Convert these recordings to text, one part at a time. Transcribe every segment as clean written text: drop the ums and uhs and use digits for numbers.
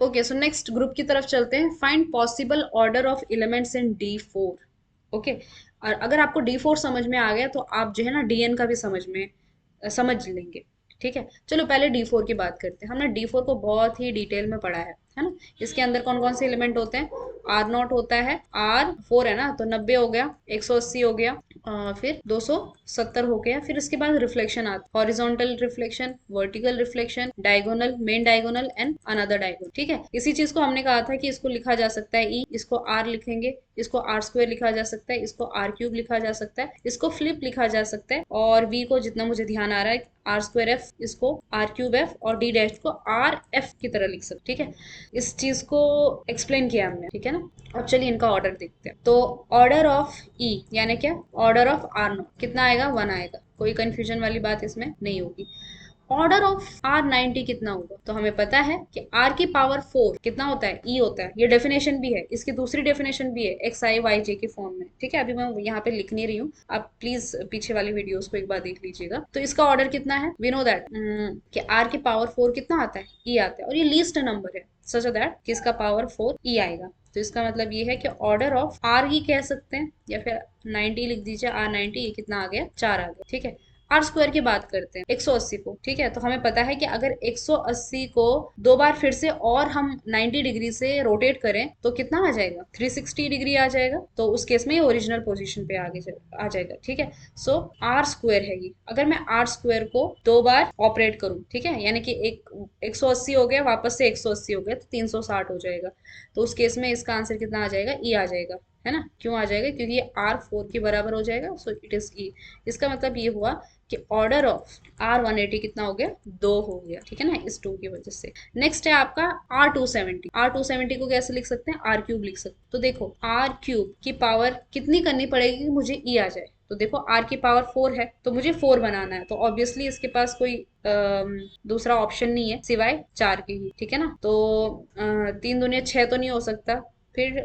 Okay, so next group की तरफ चलते हैं। Find possible order of elements in D4। Okay, और अगर आपको D4 समझ में आ गया तो आप जो है ना DN का भी समझ लेंगे। ठीक है, चलो पहले D4 की बात करते हैं। हमने D4 को बहुत ही डिटेल में पढ़ा है ना। इसके अंदर कौन कौन से एलिमेंट होते हैं? R0 होता है, R4 है ना, तो 90 हो गया, 180 हो गया, फिर 270 हो गया। फिर इसके बाद रिफ्लेक्शन आता, horizontal reflection, vertical reflection, diagonal, main diagonal and another diagonal. ठीक है, इसी चीज को हमने कहा था कि इसको लिखा जा सकता है ई, इसको आर लिखेंगे, इसको आर स्क्वायर लिखा जा सकता है, इसको आर क्यूब लिखा जा सकता है, इसको फ्लिप लिखा जा सकता है, और वी को जितना मुझे ध्यान आ रहा है आर स्क्वायर एफ, इसको आर क्यूब एफ, और डी डैश को आर एफ की तरह लिख सकते। ठीक है, इस चीज को एक्सप्लेन किया हमने। ठीक है ना, अब चलिए इनका ऑर्डर देखते हैं। तो ऑर्डर ऑफ ई यानी क्या? ऑर्डर ऑफ आर नो कितना आएगा? 1 आएगा। कोई कंफ्यूजन वाली बात इसमें नहीं होगी। ऑर्डर ऑफ R90 कितना होगा? तो हमें पता है कि R की पावर 4 कितना होता है? E होता है। ये डेफिनेशन भी है, इसकी दूसरी डेफिनेशन भी है एक्स आई वाई जे के फॉर्म में। ठीक है, अभी मैं यहाँ पे लिख नहीं रही हूँ, आप प्लीज पीछे वाली वीडियोस को एक बार देख लीजिएगा। तो इसका ऑर्डर कितना है? वी नो दैट कि R की पावर 4 कितना आता है? E आता है, और ये लीस्ट नंबर है सच दैट कि इसका पावर 4 E आएगा। तो इसका मतलब ये है कि ऑर्डर ऑफ आर ही कह सकते हैं, या फिर 90 लिख दीजिए। R90 ये कितना आ गया? 4 आ गया। ठीक है, आर स्क्वायर की बात करते हैं, 180 को। ठीक है, तो हमें पता है कि अगर 180 को दो बार फिर से और हम 90 डिग्री से रोटेट करें तो कितना आ जाएगा? 360 डिग्री आ जाएगा। तो उस केस में ये ओरिजिनल पोजीशन पे आ जाएगा। ठीक है, सो आर स्क्वायर है ये। अगर मैं आर स्क्वायर को दो बार ऑपरेट करूं, ठीक है, यानी कि एक 180 हो गया, वापस से 180 हो गया, तो 360 हो जाएगा। तो उस केस में इसका आंसर कितना आ जाएगा? ई आ जाएगा, है ना। क्यों आ जाएगा? क्योंकि ये R4 के बराबर हो जाएगा, सो इट इज ई। इसका मतलब ये हुआ कि ऑर्डर ऑफ R180 कितना हो गया? 2 हो गया। ठीक है ना, इस 2 की वजह से। नेक्स्ट है आपका R270। R270 को कैसे लिख सकते हैं? आर क्यूब लिख सकते हैं। तो देखो आर क्यूब की पावर कितनी करनी पड़ेगी कि मुझे ई आ जाए? तो देखो आर की पावर 4 है, तो मुझे 4 बनाना है, तो ऑब्वियसली इसके पास कोई दूसरा ऑप्शन नहीं है सिवाय 4 के ही। ठीक है ना, तो 3 दूनी 6 तो नहीं हो सकता, फिर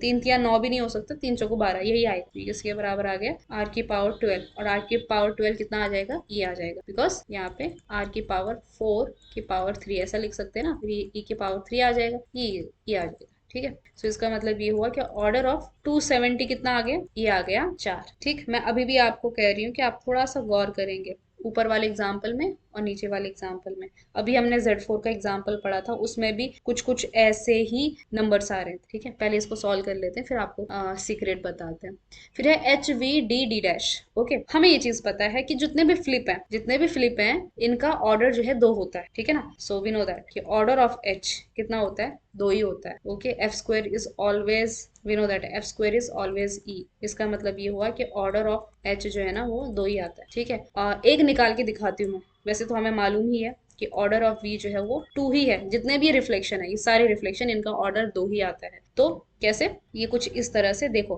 3 तिया 9 भी नहीं हो सकता, 3 चौको 12, यही आएगा। इसके बराबर आ गया आर की पावर 12, और आर की पावर 12 कितना आ जाएगा? ये आ जाएगा, बिकॉज यहाँ पे आर की पावर 4 की पावर 3 ऐसा लिख सकते हैं ना, फिर ई की पावर 3 आ जाएगा, ये आ जाएगा। ठीक है, सो इसका मतलब ये हुआ कि ऑर्डर ऑफ 270 कितना आ गया? ये आ गया 4। ठीक, मैं अभी भी आपको कह रही हूँ कि आप थोड़ा सा गौर करेंगे ऊपर वाले एग्जाम्पल में और नीचे वाले एग्जाम्पल में। अभी हमने Z4 का एग्जाम्पल पढ़ा था, उसमें भी कुछ कुछ ऐसे ही नंबर्स आ रहे हैं। ठीक है, पहले इसको सॉल्व कर लेते हैं, फिर आपको सीक्रेट बताते हैं। फिर है HVD डैश। ओके, हमें ये चीज पता है कि जितने भी फ्लिप हैं इनका ऑर्डर जो है 2 होता है। ठीक है ना, सो वी नो दैट कि ऑर्डर ऑफ H कितना होता है? 2 ही होता है। Okay, F square is always, we know that F square is always E. इसका मतलब ये हुआ कि ऑर्डर ऑफ एच जो है ना वो 2 ही आता है। ठीक है, एक निकाल के दिखाती हूँ मैं। वैसे तो हमें मालूम ही है कि ऑर्डर ऑफ वी जो है वो 2 ही है। जितने भी रिफ्लेक्शन है, ये सारे रिफ्लेक्शन, इनका ऑर्डर 2 ही आता है। तो कैसे? ये कुछ इस तरह से देखो,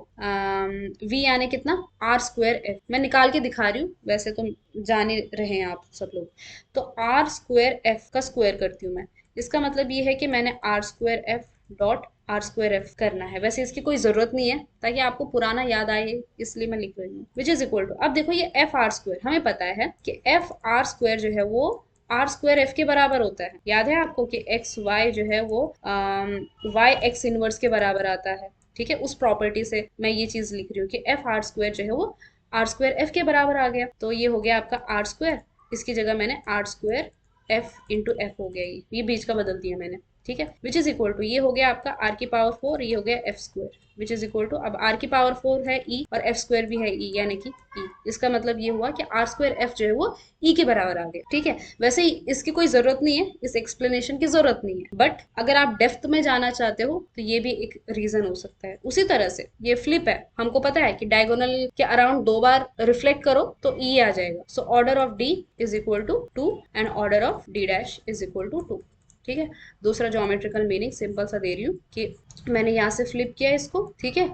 वी यानी कितना? R square F. मैं निकाल के दिखा रही हूँ, वैसे तो जान ही रहे हैं आप सब लोग। तो आर स्क्वायर एफ का स्क्वायर करती हूँ मैं। इसका मतलब ये है कि मैंने R square F dot R square F करना है। वैसे इसकी कोई जरूरत नहीं है, ताकि आपको पुराना याद आए, इसलिए मैं लिख रही हूँ। विच इज इक्वल टू, अब देखो ये एफ आर स्क्वायर, हमें पता है कि एफ आर स्क्वायर जो है वो आर स्क्वायर एफ के बराबर होता है। याद है आपको कि एक्स वाई जो है वो वाई एक्स इनवर्स के बराबर आता है। ठीक है, उस प्रॉपर्टी से मैं ये चीज लिख रही हूँ कि एफ आर स्क्वायर जो है वो आर स्क्वायर एफ के बराबर आ गया। तो ये हो गया आपका आर स्क्वायर, इसकी जगह मैंने R square F into F हो गया, ये बीच का बदल दिया मैंने। ठीक है, विच इज इक्वल टू, ये हो गया आपका आर की पावर 4, ये हो गया F square, which is equal to, अब आर की पावर 4 है ई और एफ स्क्वायर भी है ई, यानी कि ई। इसका मतलब ये हुआ कि आर स्क्वायर एफ जो है वो ई के बराबर आ गया। ठीक है, वैसे ही इसकी कोई जरूरत नहीं है, इस एक्सप्लेनेशन की जरूरत नहीं है, बट अगर आप डेप्थ में जाना चाहते हो तो ये भी एक रीजन हो सकता है। उसी तरह से ये फ्लिप है, हमको पता है कि डायगोनल के अराउंड 2 बार रिफ्लेक्ट करो तो ई आ जाएगा। So order of D is equal to 2 and order of D dash is equal to 2। ठीक है, दूसरा ज्योमेट्रिकल मीनिंग सिंपल सा दे रही हूँ कि मैंने यहाँ से फ्लिप किया इसको। ठीक है,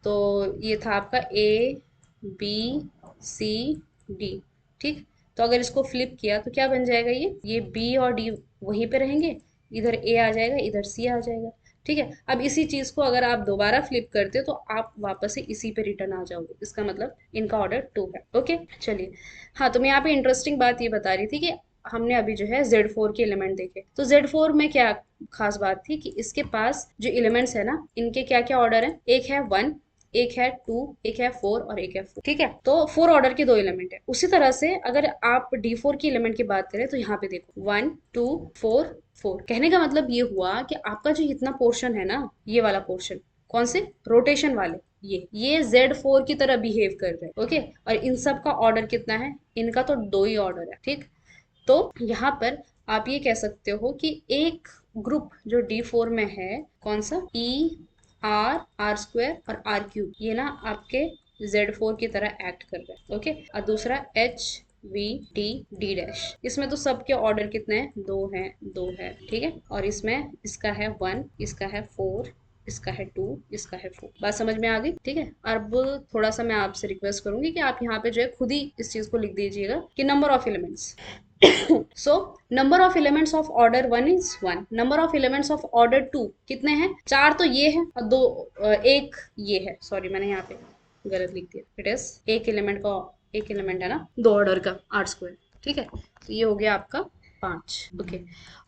तो ये था आपका ए बी सी डी। ठीक, तो अगर इसको फ्लिप किया तो क्या बन जाएगा? ये बी और डी वहीं पे रहेंगे, इधर ए आ जाएगा, इधर सी आ जाएगा। ठीक है, अब इसी चीज को अगर आप दोबारा फ्लिप करते हो तो आप वापस से इसी पे रिटर्न आ जाओगे। इसका मतलब इनका ऑर्डर 2 है। ओके, चलिए। हाँ, तो मैं यहाँ पे इंटरेस्टिंग बात ये बता रही थी कि हमने अभी जो है Z4 के एलिमेंट देखे, तो Z4 में क्या खास बात थी कि इसके पास जो एलिमेंट्स है ना, इनके क्या क्या ऑर्डर है, एक है 1, एक है 2, एक है 4 और एक है 4। ठीक है, तो 4 ऑर्डर के दो एलिमेंट है। उसी तरह से अगर आप D4 की एलिमेंट की बात करें तो यहाँ पे देखो 1 2 4 4। कहने का मतलब ये हुआ कि आपका जो इतना पोर्शन है ना, ये वाला पोर्शन, कौन से, रोटेशन वाले, ये Z4 की तरह बिहेव कर रहे हैं। ओके, और इन सब का ऑर्डर कितना है, इनका तो दो ही ऑर्डर है। ठीक, तो यहाँ पर आप ये कह सकते हो कि एक ग्रुप जो D4 में है, कौन सा, R स्क्वायर और R क्यूब, ये ना आपके Z4 की तरह एक्ट कर रहा है। ओके, और दूसरा HVD डैश, इसमें तो सबके ऑर्डर कितने हैं, दो हैं, दो है। ठीक है, और इसमें इसका है 1, इसका है 4, इसका है 2, इसका है 4। बात समझ में आ गई। ठीक है, अब थोड़ा सा मैं आपसे रिक्वेस्ट करूंगी कि आप यहाँ पे जो है खुद ही इस चीज को लिख दीजिएगा कि number of elements. So number of elements of order 1 is 1, number of elements of order 2 कितने हैं, 4 तो ये है और दो एक ये है, सॉरी मैंने यहाँ पे गलत लिख दिया, इट इज एक एलिमेंट है ना दो ऑर्डर का, R स्क्वायर। ठीक है, तो ये हो गया आपका 5। ओके,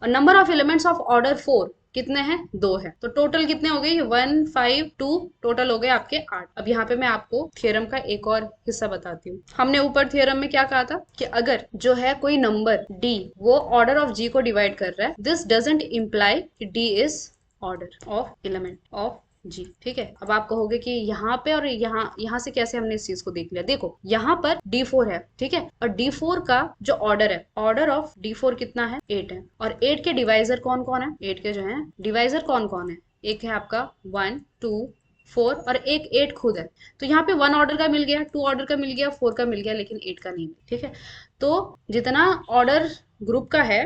और number of elements of order 4 कितने हैं, दो है, तो टोटल कितने हो गए, 1 5 2, टोटल हो गए आपके 8। अब यहाँ पे मैं आपको थ्योरम का एक और हिस्सा बताती हूँ। हमने ऊपर थ्योरम में क्या कहा था कि अगर जो है कोई नंबर D वो ऑर्डर ऑफ G को डिवाइड कर रहा है, दिस डजंट इम्प्लाई कि D is order of element of G. ठीक है, अब आप कहोगे कि यहाँ पे और यहाँ से कैसे हमने इस चीज को देख लिया। देखो यहाँ पर D4 है, ठीक है, और D4 का जो ऑर्डर है, ऑर्डर ऑफ D4 कितना है, 8 है, और 8 के डिवाइजर कौन कौन है, 8 के जो है डिवाइजर कौन कौन है, एक है आपका 1 2 4 और एक 8 खुद है। तो यहाँ पे 1 ऑर्डर का मिल गया, 2 ऑर्डर का मिल गया, 4 का मिल गया, लेकिन 8 का नहीं। ठीक है, तो जितना ऑर्डर ग्रुप का है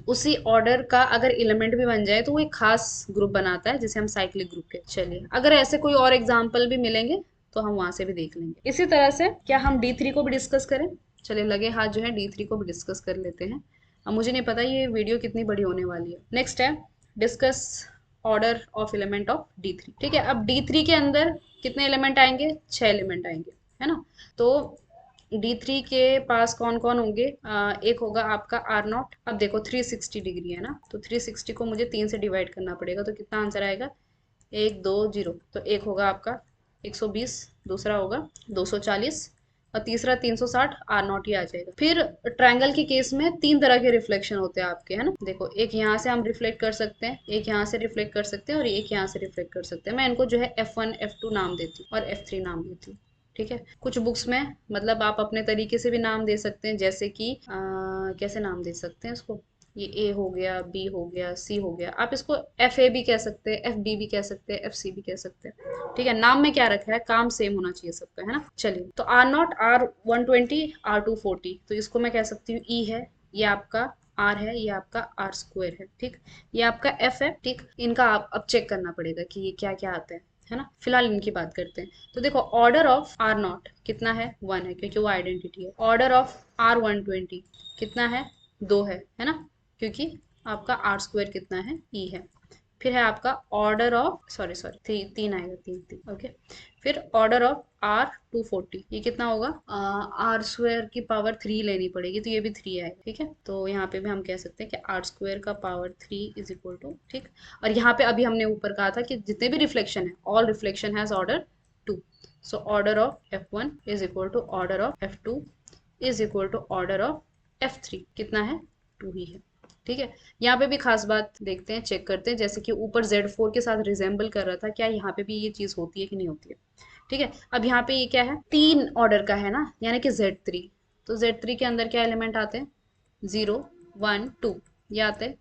उसी ऑर्डर का अगर एलिमेंट भी बन जाए तो वो एक खास ग्रुप बनाता है जिसे हम साइक्लिक ग्रुप कहते हैं। चलिए, अगर ऐसे कोई और एग्जांपल भी मिलेंगे तो हम वहां से भी देख लेंगे। इसी तरह से क्या हम D3 को भी डिस्कस करें, चलिए लगे हाथ जो है D3 को भी डिस्कस कर लेते हैं। अब मुझे नहीं पता ये वीडियो कितनी बड़ी होने वाली है। नेक्स्ट है discuss order of element of D3। ठीक है, अब D3 के अंदर कितने एलिमेंट आएंगे, 6 एलिमेंट आएंगे, है ना। तो D3 के पास कौन कौन होंगे, एक होगा आपका R0। अब देखो 360 डिग्री है ना, तो 360 को मुझे 3 से डिवाइड करना पड़ेगा, तो कितना आंसर आएगा, 1 2 0। तो एक होगा आपका 120, दूसरा होगा 240 और तीसरा 360, R0 ही आ जाएगा। फिर ट्रायंगल के केस में तीन तरह के रिफ्लेक्शन होते हैं आपके, है ना। देखो एक यहाँ से हम रिफ्लेक्ट कर सकते हैं, एक यहाँ से रिफ्लेक्ट कर सकते हैं और एक यहाँ से रिफ्लेक्ट कर सकते हैं। मैं इनको जो है F1 F2 नाम देती हूँ और F3 नाम देती हूँ। ठीक है, कुछ बुक्स में मतलब आप अपने तरीके से भी नाम दे सकते हैं, जैसे कि कैसे नाम दे सकते हैं इसको, ये A हो गया, B हो गया, C हो गया, आप इसको FA भी कह सकते हैं, FB भी कह सकते हैं, FC भी कह सकते हैं। ठीक है, नाम में क्या रखा है, काम सेम होना चाहिए सबका, है ना। चलिए, तो R0 R120 R240, तो इसको मैं कह सकती हूँ E है, ये आपका R है, ये आपका R स्क्वायर है। ठीक, ये आपका F है। ठीक, इनका आप अब चेक करना पड़ेगा कि ये क्या क्या आता है ना। फिलहाल इनकी बात करते हैं। तो देखो ऑर्डर ऑफ R0 कितना है, 1 है, क्योंकि वो आइडेंटिटी है। ऑर्डर ऑफ R120 कितना है, 2 है ना, क्योंकि आपका R स्क्वायर कितना है, E है। फिर है आपका ऑर्डर ऑफ, सॉरी तीन आएगा, तीन ओके। फिर ऑर्डर ऑफ R240, ये कितना होगा, R स्क्वायर की पावर 3 लेनी पड़ेगी, तो ये भी 3 आएगा। ठीक है, तो यहाँ पे भी हम कह सकते हैं कि R स्क्वायर का पावर 3 इज इक्वल टू, ठीक। और यहाँ पे अभी हमने ऊपर कहा था कि जितने भी रिफ्लेक्शन है, all reflection has order 2। So order of F1 is equal to order of F2 is equal to order of F3, कितना है, 2 ही है। ठीक है, यहाँ पे भी खास बात देखते हैं, चेक करते हैं, जैसे कि ऊपर Z4 के साथ रिजेंबल कर रहा था, क्या यहाँ पे भी ये चीज होती है कि नहीं होती है। ठीक है, अब यहाँ पे ये क्या है, 3 ऑर्डर का है ना, यानी कि Z3। तो Z3 के अंदर क्या एलिमेंट आते हैं, 0 1 2 ये आते हैं।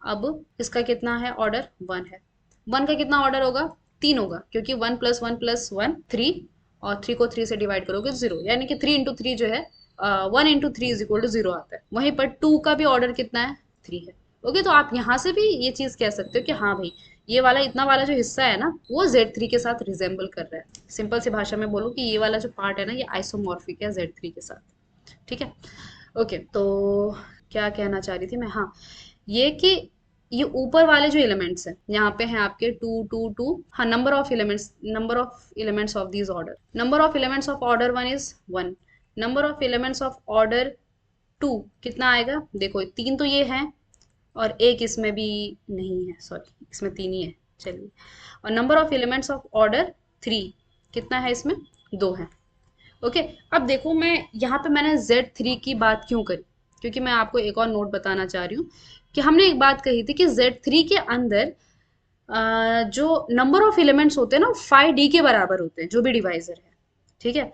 अब इसका कितना है ऑर्डर, 1 है। 1 का कितना ऑर्डर होगा, 3 होगा, क्योंकि 1 + 1 + 1 3, और 3 को 3 से डिवाइड करोगे 0, यानी कि 3 × 3 जो है 1 × 3 इज इक्वल टू 0 आता है। वहीं पर 2 का भी ऑर्डर कितना है, 3 है। ओके, तो आप यहाँ से भी ये चीज कह सकते हो कि हाँ भाई, ये वाला इतना वाला जो हिस्सा है ना, वो Z3 के साथ रिजेंबल कर रहा है। सिंपल सी भाषा में बोलूँ कि ये वाला जो पार्ट है ना, ये आइसोमॉर्फिक है Z3 के साथ। ठीक है, ओके, तो क्या कहना चाह रही थी मैं, हाँ, ये कि ये ऊपर वाले जो एलिमेंट्स हैं, यहाँ पे हैं आपके 2 2 2, हाँ, number of elements of these order, number of elements of order 1 is 1, number of elements of order two कितना आएगा, देखो तीन तो ये है और एक इसमें भी नहीं है, सॉरी इसमें तीन ही है, चलिए। और number of elements of order three कितना है, इसमें दो है। ओके, अब देखो मैं यहाँ पे मैंने Z3 की बात क्यों करी, क्योंकि मैं आपको एक और नोट बताना चाह रही हूँ कि हमने एक बात कही थी कि Z3 के अंदर जो नंबर ऑफ एलिमेंट्स होते हैं ना 5D के बराबर होते हैं, जो भी डिवाइजर है, ठीक है।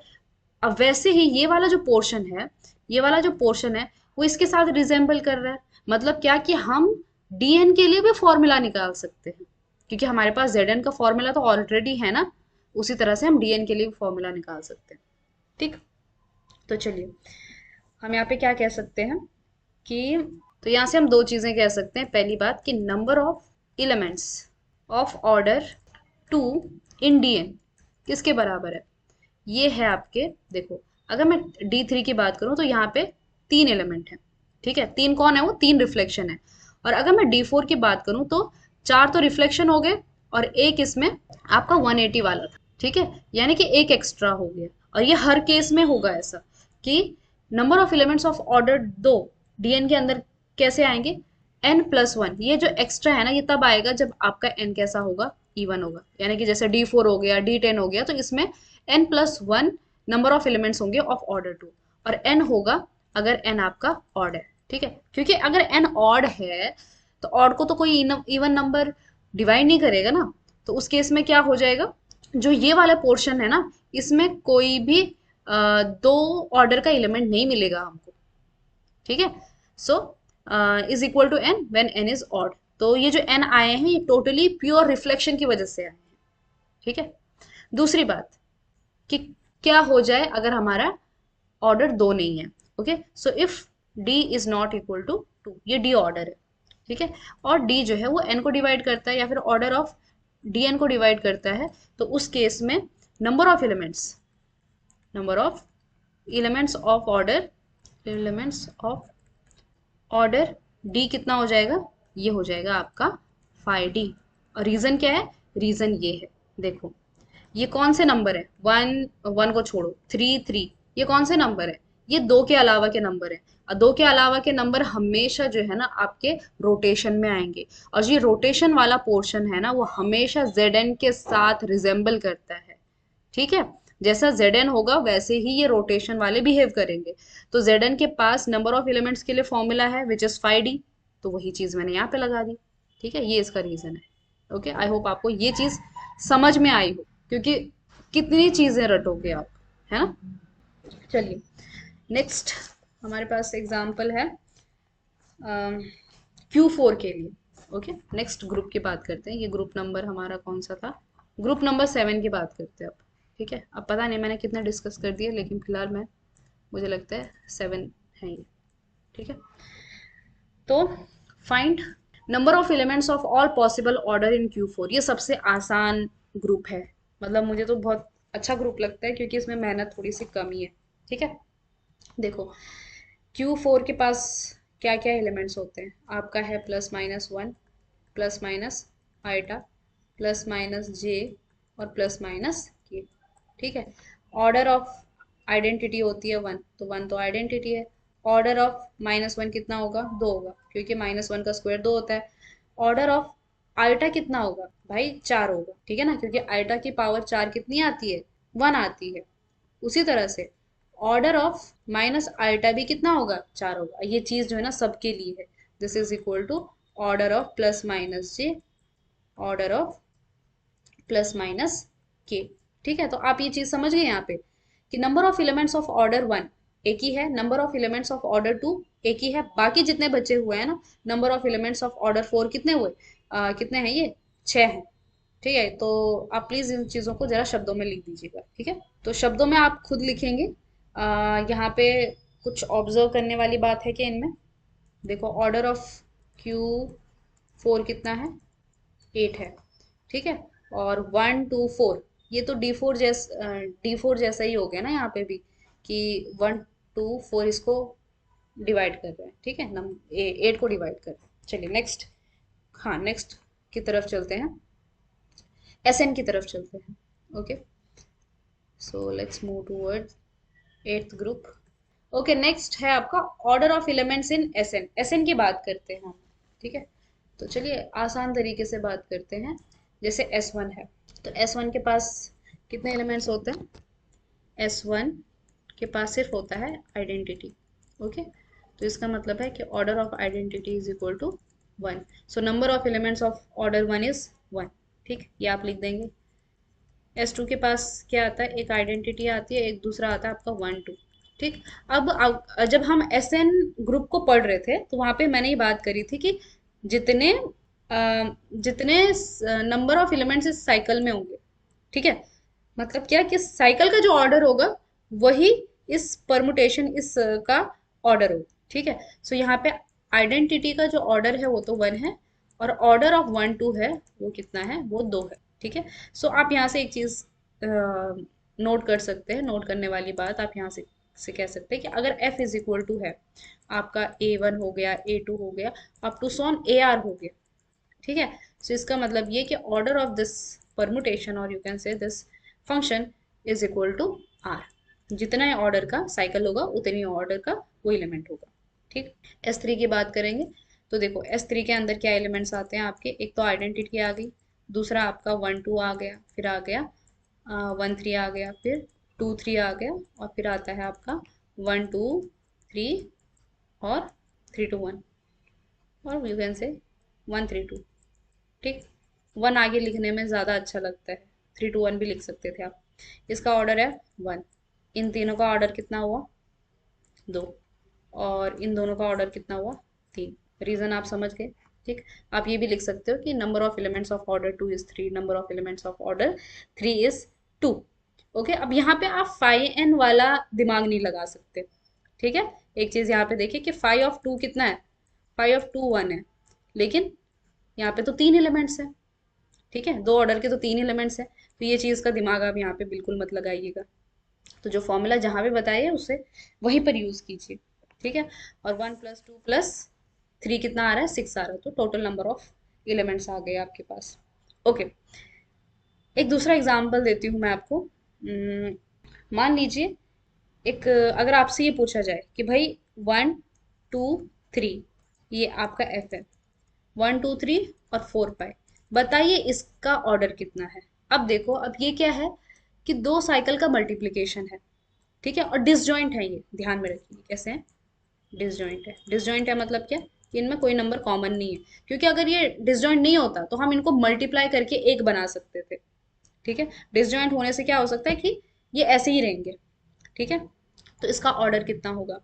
अब वैसे ही ये वाला जो पोर्शन है, ये वाला जो पोर्शन है वो इसके साथ रिजेंबल कर रहा है। मतलब क्या कि हम डीएन के लिए भी फॉर्मूला निकाल सकते हैं, क्योंकि हमारे पास जेड का फॉर्मूला तो ऑलरेडी है ना, उसी तरह से हम डीएन के लिए भी फॉर्मूला निकाल सकते हैं। ठीक, तो चलिए हम यहाँ पे क्या कह सकते हैं कि, तो यहाँ से हम दो चीजें कह सकते हैं। पहली बात कि number of elements of order two in DN किसके बराबर है, ये है आपके, देखो अगर मैं D3 की बात करूं तो यहाँ पे तीन एलिमेंट है, ठीक है। तीन कौन है, वो तीन रिफ्लेक्शन है। और अगर मैं D4 की बात करूं तो चार तो रिफ्लेक्शन हो गए और एक इसमें आपका 180 वाला था, ठीक है, यानी कि एक एक्स्ट्रा हो गया। और ये हर केस में होगा ऐसा कि number of elements of order दो डीएन के अंदर कैसे आएंगे, n+1, ये जो एक्स्ट्रा है ना ये तब आएगा जब आपका n कैसा होगा, इवन होगा। यानी कि जैसे D4 हो गया, D10 हो गया, तो इसमें n+1 नंबर ऑफ एलिमेंट्स होंगे ऑफ ऑर्डर टू, और n होगा अगर n आपका ऑड है, ठीक है। क्योंकि अगर n ऑड है तो ऑड को तो कोई इवन नंबर डिवाइड नहीं करेगा ना, तो उस केस में क्या हो जाएगा, जो ये वाला पोर्शन है ना, इसमें कोई भी दो ऑर्डर का एलिमेंट नहीं मिलेगा हमको, ठीक है। So is equal to n when n is odd. तो ये जो n आए हैं ये टोटली प्योर रिफ्लेक्शन की वजह से आए हैं, ठीक है। दूसरी बात कि क्या हो जाए अगर हमारा ऑर्डर दो नहीं है, okay. So if d is not equal to two, ये d ऑर्डर है, ठीक है। और d जो है वो n को डिवाइड करता है या फिर ऑर्डर ऑफ dn को डिवाइड करता है, तो उस केस में number of elements of order D कितना हो जाएगा, ये हो जाएगा आपका 5D। और रीजन क्या है, रीजन ये है, देखो ये कौन से नंबर है, वन, वन को छोड़ो, थ्री थ्री, ये कौन से नंबर है, ये दो के अलावा के नंबर है। और दो के अलावा के नंबर हमेशा जो है ना आपके रोटेशन में आएंगे, और ये रोटेशन वाला पोर्शन है ना वो हमेशा Zn के साथ रिजेंबल करता है, ठीक है। जैसा Zn होगा वैसे ही ये रोटेशन वाले बिहेव करेंगे। तो Zn के पास नंबर ऑफ एलिमेंट्स के लिए फॉर्मूला है विच इज 5D, तो वही चीज मैंने यहाँ पे लगा दी, ठीक है। ये इसका रीजन है। ओके, आई होप आपको ये चीज समझ में आई हो, क्योंकि कितनी चीजें रटोगे आप, है ना। चलिए नेक्स्ट हमारे पास एग्जाम्पल है Q4 के लिए। ओके, नेक्स्ट ग्रुप की बात करते हैं। ये ग्रुप नंबर हमारा कौन सा था, ग्रुप नंबर 7 की बात करते हैं अब, ठीक है। अब पता नहीं मैंने कितने डिस्कस कर दिया, लेकिन फिलहाल मैं, मुझे लगता है 7 है ये, ठीक है। तो find number of elements of all possible order in Q4, ये सबसे आसान ग्रुप है। मतलब मुझे तो बहुत अच्छा ग्रुप लगता है क्योंकि इसमें मेहनत थोड़ी सी कम ही है, ठीक है। देखो Q4 के पास क्या क्या एलिमेंट्स होते हैं, आपका है +-1, +-i, +-j और +-k, ठीक है। ऑर्डर ऑफ आइडेंटिटी होती है 1, तो 1 तो आइडेंटिटी है। ऑर्डर ऑफ -1 कितना होगा, 2 होगा, क्योंकि -1 का स्क्वायर 2 होता है। ऑर्डर ऑफ आल्टा कितना होगा भाई, 4 होगा, ठीक है ना, क्योंकि आल्टा की पावर 4 कितनी आती है, 1 आती है। उसी तरह से ऑर्डर ऑफ माइनस आल्टा भी कितना होगा, 4 होगा। ये चीज जो है ना सबके लिए है। This is equal to order of +-j, order of +-k, ठीक है। तो आप ये चीज समझ गए यहाँ पे कि number of elements of order 1 एक ही है, number of elements of order 2 एक ही है, बाकी जितने बचे हुए हैं ना, number of elements of order 4 कितने हुए, कितने हैं ये, 6 हैं, ठीक है। तो आप प्लीज इन चीजों को जरा शब्दों में लिख दीजिएगा, ठीक है। तो शब्दों में आप खुद लिखेंगे। यहाँ पे कुछ ऑब्जर्व करने वाली बात है कि इनमें देखो ऑर्डर ऑफ Q4 कितना है, 8 है, ठीक है। और 1 2 4, ये तो D4 जैसा ही हो गया ना यहाँ पे भी, कि 1 2 4 इसको डिवाइड कर रहे हैं, ठीक है, नम 8 को डिवाइड कर रहे हैं। चलिए नेक्स्ट, हाँ नेक्स्ट की तरफ चलते हैं, SN की तरफ चलते हैं। Okay, so let's move towards 8th group. Okay, next है आपका order of elements in SN. SN की बात करते हैं हम, ठीक है। तो चलिए आसान तरीके से बात करते हैं। जैसे एस वन है, तो एस वन के पास कितने एलिमेंट्स होते हैं? एस वन के पास सिर्फ होता है आइडेंटिटी। ओके, तो इसका मतलब है कि order of identity is equal to one. So number of elements of order one is one. ठीक, ये आप लिख देंगे। एस टू के पास क्या आता है? एक आइडेंटिटी आती है, एक दूसरा आता है आपका वन टू। ठीक, अब जब हम एस एन ग्रुप को पढ़ रहे थे तो वहां पे मैंने ये बात करी थी कि जितने जितने नंबर ऑफ एलिमेंट्स इस साइकिल में होंगे, ठीक है, मतलब क्या कि साइकिल का जो ऑर्डर होगा वही इस परमुटेशन इस का ऑर्डर होगा। ठीक है, सो यहाँ पे आइडेंटिटी का जो ऑर्डर है वो तो वन है, और ऑर्डर ऑफ वन टू है वो कितना है? वो दो है। ठीक है, सो आप यहाँ से एक चीज नोट कर सकते हैं। नोट करने वाली बात आप यहाँ से कह सकते हैं कि अगर f इज इक्वल टू है आपका a1 हो गया, a2 हो गया, अप टू सॉन ar हो गया, ठीक है, सो इसका मतलब ये कि ऑर्डर ऑफ दिस परमुटेशन और you can say this function is equal to R. जितना ऑर्डर का साइकिल होगा उतनी ऑर्डर का वो एलिमेंट होगा। ठीक, एस थ्री की बात करेंगे तो देखो एस थ्री के अंदर क्या एलिमेंट्स आते हैं आपके? एक तो आइडेंटिटी आ गई, दूसरा आपका वन टू आ गया, फिर आ गया वन थ्री आ गया, फिर टू थ्री आ गया, और फिर आता है आपका वन टू थ्री और थ्री टू वन, और you can say one three two. ठीक, वन आगे लिखने में ज़्यादा अच्छा लगता है, थ्री टू वन भी लिख सकते थे आप। इसका ऑर्डर है वन। इन तीनों का ऑर्डर कितना हुआ? दो। और इन दोनों का ऑर्डर कितना हुआ? तीन। रीज़न आप समझ गए। ठीक, आप ये भी लिख सकते हो कि number of elements of order two is three, number of elements of order three is two. Okay, अब यहाँ पे आप फाइव एन वाला दिमाग नहीं लगा सकते। ठीक है, एक चीज़ यहाँ पे देखिए कि फाइव ऑफ टू कितना है? फाइव ऑफ टू वन है, लेकिन यहाँ पे तो तीन एलिमेंट्स है। ठीक है, दो ऑर्डर के तो तीन एलिमेंट्स है, तो ये चीज़ का दिमाग आप यहाँ पे बिल्कुल मत लगाइएगा। तो जो फॉर्मूला जहाँ पे बताइए उसे वहीं पर यूज कीजिए। ठीक है, और one plus two plus three कितना आ रहा है? सिक्स आ रहा है, तो टोटल नंबर ऑफ एलिमेंट्स आ गए आपके पास। ओके, एक दूसरा एग्जाम्पल देती हूँ मैं आपको। मान लीजिए एक अगर आपसे ये पूछा जाए कि भाई वन टू थ्री, ये आपका एफ है, वन टू थ्री और फोर पाई, बताइए इसका ऑर्डर कितना है? अब देखो, अब ये क्या है कि दो साइकिल का मल्टीप्लिकेशन है। ठीक है, और डिसजॉइंट है, ये ध्यान में रखिए कैसे है। डिसजॉइंट है। डिसजॉइंट है मतलब क्या कि इनमें कोई नंबर कॉमन नहीं है, क्योंकि अगर ये डिसजॉइंट नहीं होता तो हम इनको मल्टीप्लाई करके एक बना सकते थे। ठीक है, डिसजॉइंट होने से क्या हो सकता है कि ये ऐसे ही रहेंगे। ठीक है, तो इसका ऑर्डर कितना होगा?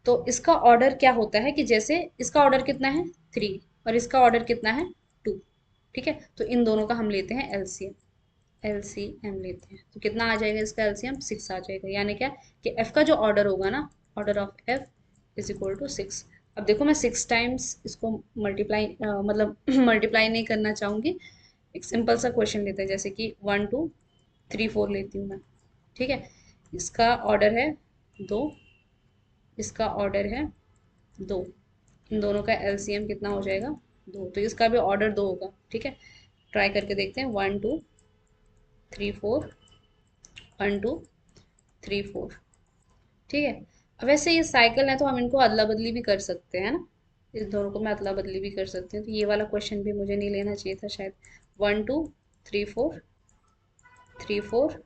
तो इसका ऑर्डर क्या होता है कि जैसे इसका ऑर्डर कितना है? थ्री, और इसका ऑर्डर कितना है? टू। ठीक है, तो इन दोनों का हम लेते हैं एलसीएम। एलसीएम लेते हैं तो कितना आ जाएगा? इसका एलसीएम सिक्स आ जाएगा। यानी क्या कि एफ का जो ऑर्डर होगा ना, order of F is equal to six. अब देखो मैं सिक्स टाइम्स इसको मल्टीप्लाई मतलब मल्टीप्लाई नहीं करना चाहूंगी। एक सिंपल सा क्वेश्चन लेते हैं, जैसे कि वन टू थ्री फोर लेती हूँ मैं। ठीक है, इसका ऑर्डर है दो, इसका ऑर्डर है दो, इन दोनों का एलसीएम कितना हो जाएगा? दो, तो इसका भी ऑर्डर दो होगा। ठीक है, ट्राई करके देखते हैं। One two three four, one two three four. ठीक है, अब वैसे ये साइकिल है तो हम इनको अदला बदली भी कर सकते हैं ना, इस दोनों को मैं अदला बदली भी कर सकती हूँ, तो ये वाला क्वेश्चन भी मुझे नहीं लेना चाहिए था शायद। One two three four, three four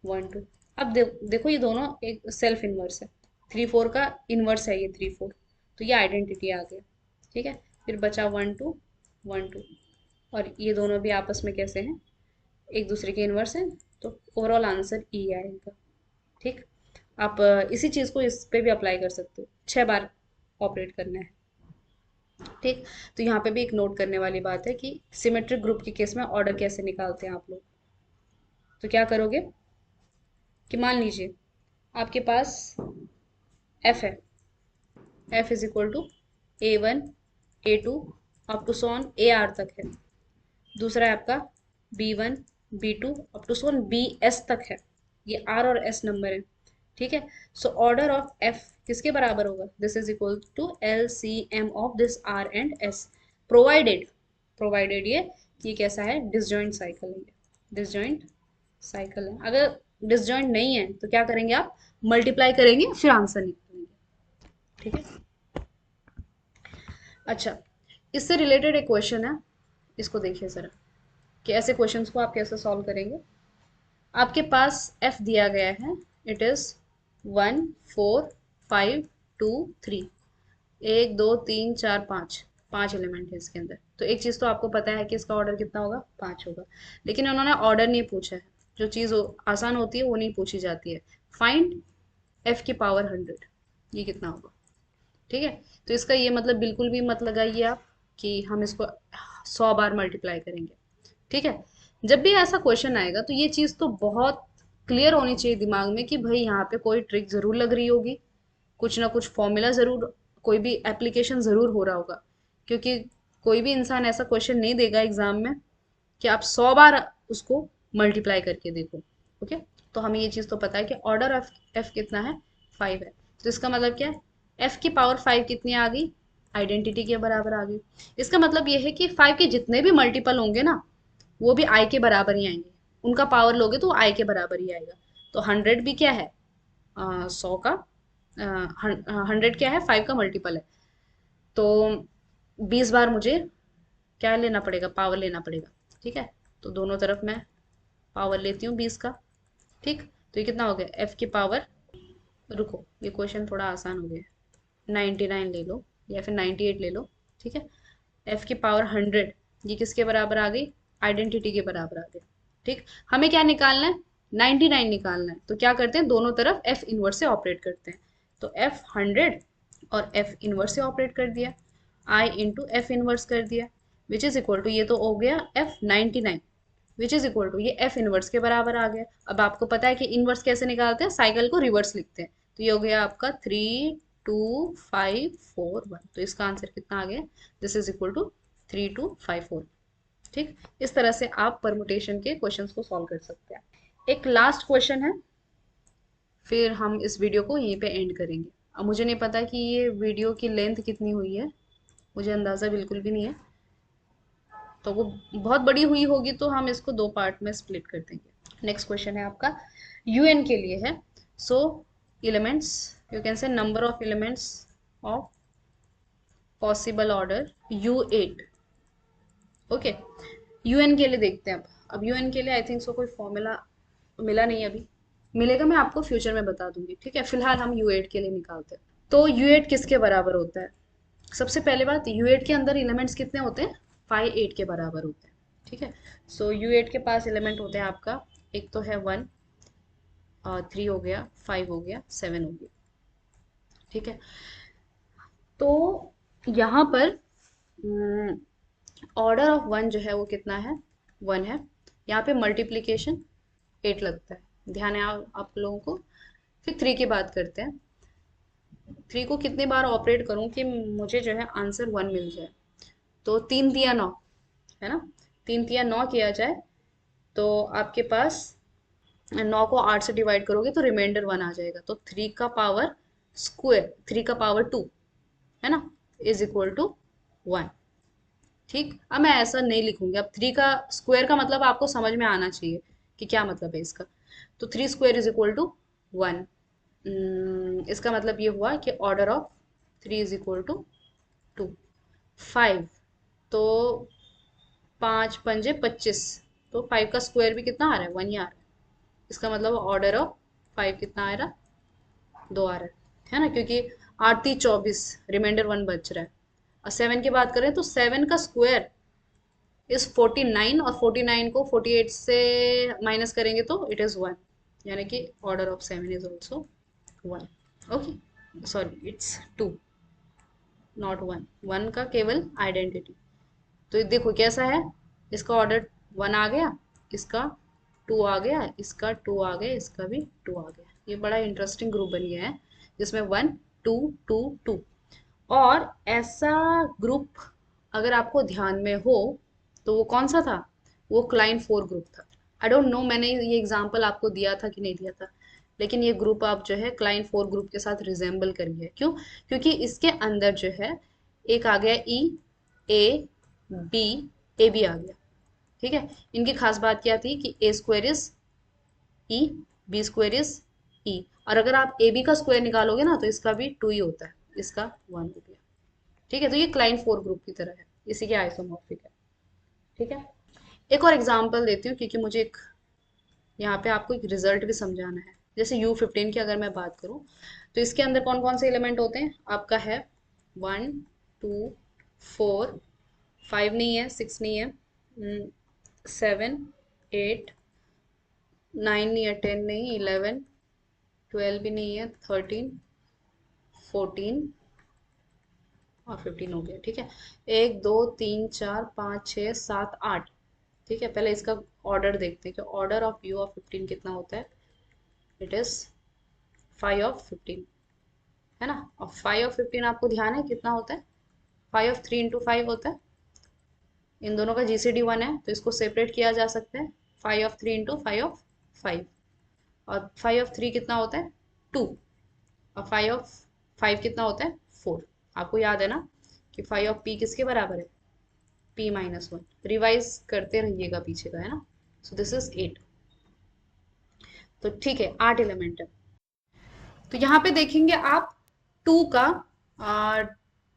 one two. अब देखो ये दोनों एक सेल्फ इनवर्स है, थ्री फोर का इनवर्स है ये थ्री फोर, तो ये आइडेंटिटी आ गया। ठीक है, फिर बचा वन टू वन टू, और ये दोनों भी आपस में कैसे हैं? एक दूसरे के इनवर्स हैं, तो ओवरऑल आंसर ई आएगा। ठीक, आप इसी चीज़ को इस पे भी अप्लाई कर सकते हो, छह बार ऑपरेट करना है। ठीक, तो यहाँ पे भी एक नोट करने वाली बात है कि सिमेट्रिक ग्रुप के केस में ऑर्डर कैसे निकालते हैं आप लोग। तो क्या करोगे कि मान लीजिए आपके पास एफ है, F is equal to A one A two up to so on A R तक है। दूसरा है आपका B one B two up to so on B S तक है। ये आर और एस नंबर है। ठीक है, सो ऑर्डर ऑफ एफ किसके बराबर होगा? This is equal to L C M of this R and S, provided provided ये कि ये कैसा है? डिसजॉइंट साइकिल है, डिसजॉइंट साइकिल है। अगर डिसजॉइंट नहीं है तो क्या करेंगे आप, मल्टीप्लाई करेंगे फिर आंसर निकालेंगे। ठीक है। अच्छा, इससे रिलेटेड एक क्वेश्चन है, इसको देखिए जरा कि ऐसे क्वेश्चंस को आप कैसे सॉल्व करेंगे। आपके पास f दिया गया है, इट इज 1 4 5 2 3, 1 2 3 4 5, 5 एलिमेंट है इसके अंदर। तो एक चीज तो आपको पता है कि इसका ऑर्डर कितना होगा, 5 होगा। लेकिन उन्होंने ऑर्डर नहीं पूछा है, जो चीज आसान होती है वो नहीं पूछी जाती है। फाइंड f की पावर 100, ये कितना होगा। ठीक है। तो इसका ये मतलब बिल्कुल भी मत लगाइए आप कि हम इसको 100 बार मल्टीप्लाई करेंगे। ठीक है। जब भी ऐसा क्वेश्चन आएगा तो ये चीज तो बहुत क्लियर होनी चाहिए दिमाग में कि भाई यहाँ पे कोई ट्रिक जरूर लग रही होगी, कुछ ना कुछ फॉर्मूला जरूर, कोई भी एप्लीकेशन जरूर हो रहा होगा। क्योंकि कोई भी इंसान ऐसा क्वेश्चन नहीं देगा एग्जाम में कि आप 100 बार उसको मल्टीप्लाई करके देखो। ओके। तो हमें ये चीज तो पता है कि ऑर्डर ऑफ एफ कितना है, 5 है। तो इसका मतलब क्या है, एफ की पावर 5 कितनी आ गई, आइडेंटिटी के बराबर आ गई। इसका मतलब ये है कि 5 के जितने भी मल्टीपल होंगे ना, वो भी आई के बराबर ही आएंगे। उनका पावर लोगे तो आई के बराबर ही आएगा। तो 100 भी क्या है, 100 का 100 क्या है, 5 का मल्टीपल है। तो 20 बार मुझे क्या लेना पड़ेगा, पावर लेना पड़ेगा। ठीक है। तो दोनों तरफ मैं पावर लेती हूँ 20 का। ठीक। तो ये कितना हो गया, एफ की पावर, रुको ये क्वेश्चन थोड़ा आसान हो गया, 99 ले लो या फिर 98 ले लो। ठीक है। एफ की पावर 100, ये किसके बराबर आ गई, आइडेंटिटी के बराबर आ गई। ठीक। हमें क्या निकालना है, 99 निकालना है। तो क्या करते हैं, दोनों तरफ एफ इनवर्स से ऑपरेट करते हैं। तो एफ 100 और एफ इनवर्स से ऑपरेट कर दिया, आई इंटू एफ इनवर्स कर दिया, विच इज इक्वल टू, ये तो हो गया F 99, which is equal to ये एफ इनवर्स के बराबर आ गया। अब आपको पता है कि इनवर्स कैसे निकालते हैं, साइकिल को रिवर्स लिखते हैं। तो ये हो गया आपका 3 2 5 4 1। तो इसका आंसर कितना आ गया, दिस इज इक्वल टू 3254। ठीक। इस तरह से आप परमुटेशन के क्वेश्चंस को सॉल्व कर सकते हैं। एक लास्ट क्वेश्चन है, फिर हम इस वीडियो को यहीं पे एंड करेंगे। अब मुझे नहीं पता कि ये वीडियो की लेंथ कितनी हुई है, मुझे अंदाज़ा बिल्कुल भी नहीं है। तो वो बहुत बड़ी हुई होगी तो हम इसको 2 पार्ट में स्प्लिट कर देंगे। नेक्स्ट क्वेश्चन है आपका यूएन के लिए है। So elements, you can say number of elements of possible order U8। Okay. U N के लिए देखते हैं अब यूएन के लिए आई थिंक सो कोई फॉर्मूला मिला नहीं अभी, मिलेगा मैं आपको फ्यूचर में बता दूंगी। ठीक है। फिलहाल हम U8 के लिए निकालते हैं। तो U8 किसके बराबर होता है, सबसे पहले बात, U8 के अंदर एलिमेंट्स कितने होते हैं, 5 8 के बराबर होते हैं। ठीक है। सो U8 के पास एलिमेंट होते हैं आपका, एक तो है 1, 3 हो गया, 5 हो गया, 7 हो गया। ठीक है। तो यहाँ पर ऑर्डर ऑफ 1 जो है वो कितना है, 1 है। यहाँ पे मल्टीप्लीकेशन 8 लगता है, ध्यान है आप लोगों को। फिर 3 की बात करते हैं, 3 को कितनी बार ऑपरेट करूं कि मुझे जो है आंसर 1 मिल जाए। तो 3 तिया 9 है ना, 3 तिया 9 किया जाए तो आपके पास 9 को 8 से डिवाइड करोगे तो रिमाइंडर 1 आ जाएगा। तो 3 का पावर स्क्वायर, 3 का पावर 2 है ना, इज इक्वल टू 1। ठीक। अब मैं ऐसा नहीं लिखूंगी, अब 3 का स्क्वायर का मतलब आपको समझ में आना चाहिए कि क्या मतलब है इसका। तो 3 स्क्वायर इज इक्वल टू 1। इसका मतलब ये हुआ कि order of 3 is equal to 2। 5, तो 5 5 25, तो 5 का स्क्वायर भी कितना आ रहा है, 1 ही आ रहा है। इसका मतलब ऑर्डर ऑफ 5 कितना आ रहा, 2 आ रहा है ना, क्योंकि 8 3 24, रिमाइंडर 1 बच रहा है। और 7 की बात करें तो 7 का स्क्वायर इज 49, और 49 को 48 से माइनस करेंगे तो इट इज 1, यानी कि order of 7 is also 1। Okay, sorry it's 2, not 1, 1 का केवल आइडेंटिटी। तो ये देखो कैसा है, इसका ऑर्डर 1 आ गया, इसका 2 आ गया, इसका 2 आ गया, इसका भी 2 आ गया। ये बड़ा इंटरेस्टिंग ग्रुप बन गया है जिसमें 1 2 2 2। और ऐसा ग्रुप अगर आपको ध्यान में हो तो वो कौन सा था, वो क्लाइन 4 ग्रुप था। आई डोंट नो मैंने ये एग्जांपल आपको दिया था कि नहीं दिया था, लेकिन ये ग्रुप आप जो है क्लाइन 4 ग्रुप के साथ रिजेंबल करिए। क्यों, क्योंकि इसके अंदर जो है एक आ गया ई, ए बी, ए बी आ गया। ठीक है। इनकी खास बात क्या थी कि A square is E, B square is E. और अगर आप ए बी का स्क्वायर निकालोगे ना तो इसका भी 2 ही होता है, इसका 1 हो गया। ठीक है, तो ये क्लाइन 4 ग्रुप की तरह है, इसी के आइसोमॉर्फिक है। ठीक है, एक और एग्जांपल देती हूँ क्योंकि मुझे एक यहाँ पे आपको एक रिजल्ट भी समझाना है। जैसे U15 की अगर मैं बात करूँ तो इसके अंदर कौन कौन से एलिमेंट होते हैं आपका है, 1 2 4, 5 नहीं है, 6 नहीं है, 7 8, 9 नहीं है, 10 नहीं, 11 12 भी नहीं है, 13 14 और 15 हो गया। ठीक है, 1 2 3 4 5 6 7 8। ठीक है, पहले इसका ऑर्डर देखते हैं कि ऑर्डर ऑफ U15 कितना होता है। इट इज 5 of 15, है ना। और 5 of 15 आपको ध्यान है कितना होता है, 5 of 3 into 5 होता है। इन दोनों का GCD 1 है तो इसको सेपरेट किया जा सकता है, 5 of 3 into 5 of 5। और 5 of 3 कितना होता है, 2। और 5 of 5 कितना होता है, 4। आपको याद है ना कि 5 of P किसके बराबर है, P-1। रिवाइज करते रहिएगा पीछे का, है ना। So this is 8। तो ठीक है, 8 एलिमेंट है। तो यहाँ पे देखेंगे आप 2 का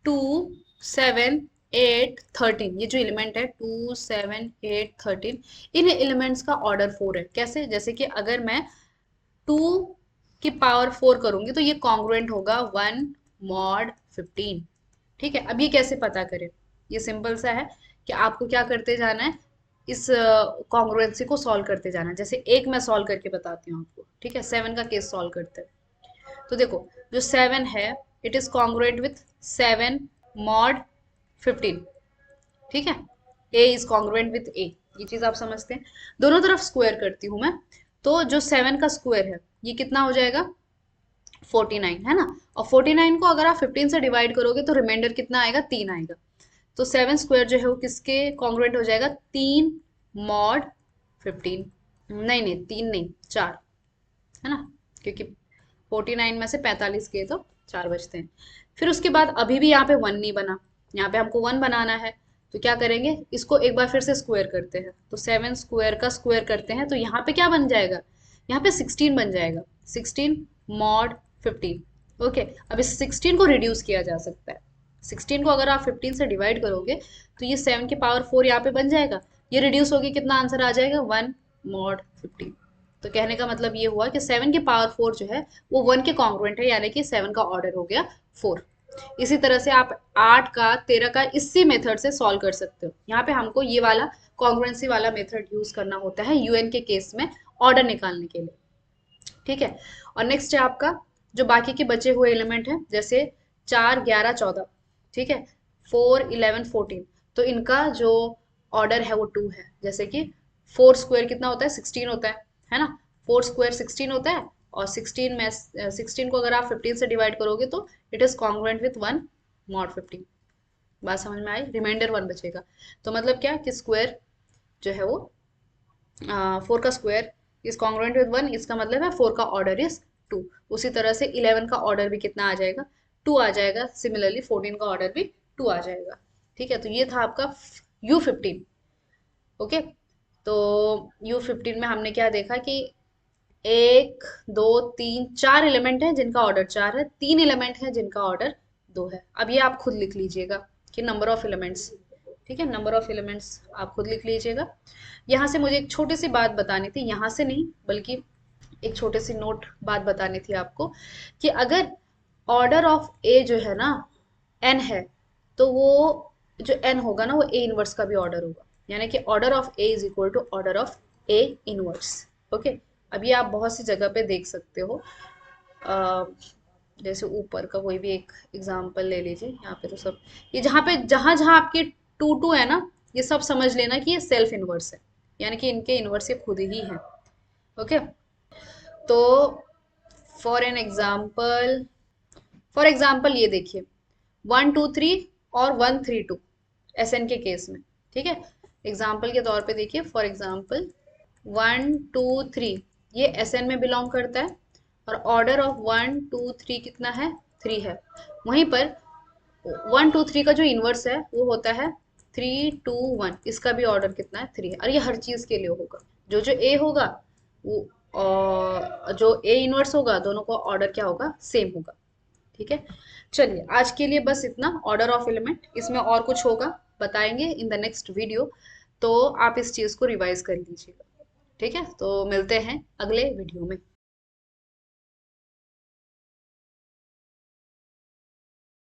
2 7 8 13, ये जो एलिमेंट है 2 7 8 13, इन एलिमेंट्स का ऑर्डर 4 है। कैसे, जैसे कि अगर मैं 2 की पावर 4 करूंगी तो ये कॉन्ग्रुएंट होगा 1 mod 15। ठीक है, अब ये कैसे पता करें, ये सिंपल सा है कि आपको क्या करते जाना है, इस कॉन्ग्रुएंसी को सॉल्व करते जाना है। जैसे एक मैं सॉल्व करके बताती हूँ आपको। ठीक है, 7 का केस सॉल्व करते हैं। तो देखो, जो 7 है it is congruent with 7 mod 15। ठीक है, ए इज कॉन्ग्रुएंट विथ ए, ये चीज आप समझते हैं। दोनों तरफ स्क्वायर करती हूँ मैं, तो जो 7 का स्क्वायर है ये कितना हो जाएगा, 49, है ना। और 49 को अगर आप 15 से डिवाइड करोगे तो रिमाइंडर कितना आएगा, 3 आएगा। तो 7 स्क्वायर जो है वो किसके कॉन्ग्रुएंट हो जाएगा, 3 mod 15। नहीं नहीं, 3 नहीं, 4, है ना, क्योंकि 49 में से 45 किए तो 4 बचते हैं। फिर उसके बाद अभी भी यहाँ पे 1 नहीं बना, यहाँ पे हमको 1 बनाना है। तो क्या करेंगे, इसको एक बार फिर से स्क्वायर करते हैं। तो 7 स्क्वायर का स्क्वायर करते हैं तो यहाँ पे क्या बन जाएगा, यहाँ पे 16 बन जाएगा, 16 mod 15। ओके, अब इस 16 को रिड्यूस किया जा सकता है। 16 को अगर आप 15 से डिवाइड करोगे तो ये 7 की पावर 4 यहाँ पे बन जाएगा। ये रिड्यूस होगी, कितना आंसर आ जाएगा, 1 mod 15। तो कहने का मतलब ये हुआ कि 7 की पावर 4 जो है वो 1 के कॉन्ग्रुएंट है, यानी कि 7 का ऑर्डर हो गया 4। इसी तरह से आप 8 का 13 का इसी मेथड से सॉल्व कर सकते हो। यहाँ पे हमको ये वाला कॉन्ग्रुएंसी वाला मेथड यूज करना होता है UN के केस में ऑर्डर निकालने के लिए। ठीक है, और नेक्स्ट है आपका जो बाकी के बचे हुए एलिमेंट हैं, जैसे 4 11 14। ठीक है, 4 11 14, तो इनका जो ऑर्डर है वो 2 है। जैसे कि 4 स्क्वायर कितना होता है, 16 होता है ना। 4 स्क्वायर 16 होता है, और 16 को अगर आप 15 से डिवाइड करोगे तो it is congruent with 1 mod 15। बात समझ में आई, रिमाइंडर 1 बचेगा। तो मतलब क्या कि स्क्वायर जो है वो 4 का स्क्वायर इज कॉन्ग्रुएंट विद 1, इसका मतलब है 4 का ऑर्डर इज 2। उसी तरह से 11 का ऑर्डर भी कितना आ जाएगा, 2 आ जाएगा। सिमिलरली 14 का ऑर्डर भी 2 आ जाएगा। ठीक है, तो ये था आपका U15। ओके, तो U15 में हमने क्या देखा कि 1 2 3 4 एलिमेंट है जिनका ऑर्डर 4 है, 3 एलिमेंट है जिनका ऑर्डर 2 है। अब ये आप खुद लिख लीजिएगा कि नंबर ऑफ एलिमेंट्स। ठीक है, नंबर ऑफ एलिमेंट्स आप खुद लिख लीजिएगा। यहाँ से मुझे एक छोटी सी बात बतानी थी, यहाँ से नहीं बल्कि एक छोटी सी नोट बात बतानी थी आपको, कि अगर ऑर्डर ऑफ ए जो है ना n है, तो वो जो n होगा ना वो a इनवर्स का भी ऑर्डर होगा, यानी कि order of a is equal to order of a inverse. Okay, अब ये आप बहुत सी जगह पे देख सकते हो। अ, जैसे ऊपर का कोई भी एक एग्जांपल ले लीजिए, यहाँ पे तो सब ये जहाँ पे जहाँ जहाँ आपके 2 2 है ना, ये सब समझ लेना कि ये सेल्फ इनवर्स है, यानी कि इनके इनवर्स ये खुद ही है। ओके, तो फॉर एन एग्जाम्पल, ये देखिए 1 2 3 और 1 3 2 SN के केस में। ठीक है, एग्जाम्पल के तौर पे देखिए, फॉर एग्जाम्पल 1 2 3 ये SN में बिलोंग करता है, और ऑर्डर ऑफ 1 2 3 कितना है, 3 है। वहीं पर 1 2 3 का जो इनवर्स है वो होता है 3 2 1, इसका भी ऑर्डर कितना है, 3 है। और ये हर चीज के लिए होगा, जो जो ए होगा वो और जो ए इनवर्स होगा दोनों का ऑर्डर क्या होगा, सेम होगा। ठीक है, चलिए आज के लिए बस इतना ऑर्डर ऑफ एलिमेंट। इसमें और कुछ होगा बताएंगे इन द नेक्स्ट वीडियो, तो आप इस चीज को रिवाइज कर लीजिएगा। ठीक है, तो मिलते हैं अगले वीडियो में।